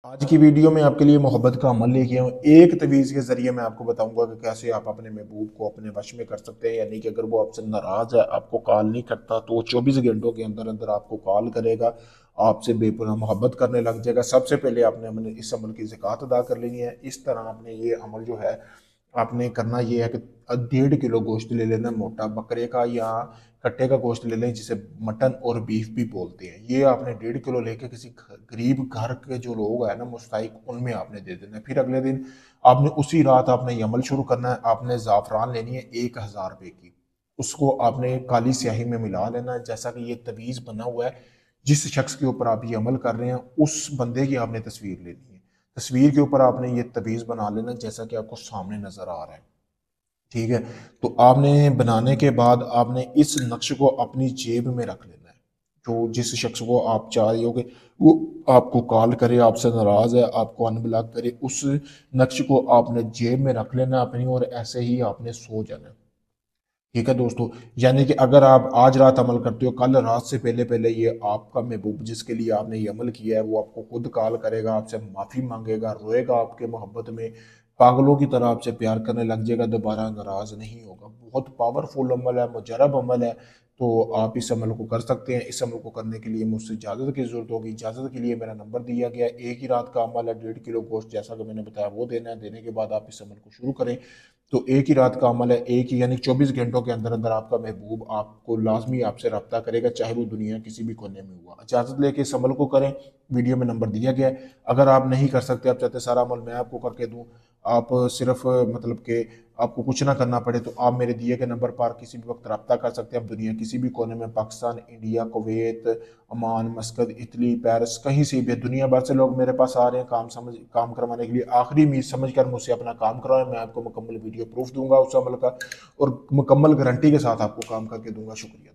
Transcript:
आज की वीडियो में आपके लिए मोहब्बत का अमल लेके आया हूँ। एक तवीज़ के ज़रिए मैं आपको बताऊंगा कि कैसे आप अपने महबूब को अपने वश में कर सकते हैं। यानी कि अगर वो आपसे नाराज़ है, आपको कॉल नहीं करता, तो वो 24 घंटों के अंदर अंदर आपको कॉल करेगा, आपसे बेपनाह मोहब्बत करने लग जाएगा। सबसे पहले आपने अपने इस अमल की ज़कात अदा कर लेनी है। इस तरह आपने ये अमल जो है आपने करना ये है कि 1.5 किलो गोश्त ले लेना, मोटा बकरे का या कट्टे का गोश्त ले लें, जिसे मटन और बीफ भी बोलते हैं। ये आपने 1.5 किलो लेके किसी गरीब घर के जो लोग हैं ना मुस्तहिक, उनमें आपने दे देना है। फिर अगले दिन आपने उसी रात आपने ये अमल शुरू करना है। आपने ज़ाफ़रान लेनी है 1000 रुपये की, उसको आपने काली स्याही में मिला लेना है। जैसा कि ये तवीज़ बना हुआ है, जिस शख्स के ऊपर आप ये अमल कर रहे हैं उस बंदे की आपने तस्वीर लेनी है। तस्वीर के ऊपर आपने ये तवीज़ बना लेना जैसा कि आपको सामने नज़र आ रहा है। ठीक है। तो आपने बनाने के बाद आपने इस नक्श को अपनी जेब में रख लेना है। जो जिस शख्स को आप चाह रहे हो कि वो आपको कॉल करे, आपसे नाराज़ है, आपको अनब्लॉक करे, उस नक्श को आपने जेब में रख लेना अपनी, और ऐसे ही आपने सो जाना है। ठीक है दोस्तों। यानी कि अगर आप आज रात अमल करते हो, कल रात से पहले पहले ये आपका महबूब जिसके लिए आपने ये अमल किया है वो आपको खुद कॉल करेगा, आपसे माफ़ी मांगेगा, रोएगा आपके मोहब्बत में, पागलों की तरह आपसे प्यार करने लग जाएगा, दोबारा नाराज़ नहीं होगा। बहुत पावरफुल अमल है, मुजरब अमल है। तो आप इस अमल को कर सकते हैं। इस अमल को करने के लिए मुझसे इजाज़त की ज़रूरत होगी। इजाज़त के लिए मेरा नंबर दिया गया है। एक ही रात का अमल है, 1.5 किलो गोश्त जैसा कि मैंने बताया वो देना है। देने के बाद आप इस अमल को शुरू करें। तो एक ही रात का अमल है, एक ही यानी 24 घंटों के अंदर अंदर आपका महबूब आपको लाजमी आपसे रब्ता करेगा, चाहे वो दुनिया किसी भी कोने में हुआ। इजाज़त लेके इस अमल को करें। वीडियो में नंबर दिया गया है। अगर आप नहीं कर सकते, आप चाहते सारा अमल मैं आपको करके दूं, आप सिर्फ मतलब कि आपको कुछ ना करना पड़े, तो आप मेरे दिए गए नंबर पर किसी भी वक्त रब्ता कर सकते हैं। आप दुनिया किसी भी कोने में, Pakistan, India, Kuwait, Oman, मस्कत, Italy, Paris, कहीं से भी दुनिया भर से लोग मेरे पास आ रहे हैं काम करवाने के लिए। आखिरी उम्मीद समझ कर मुझसे अपना काम करवाएं। मैं आपको मुकम्मल वीडियो प्रूफ दूंगा उस अमल का, और मुकम्मल गारंटी के साथ आपको काम करके दूंगा। शुक्रिया।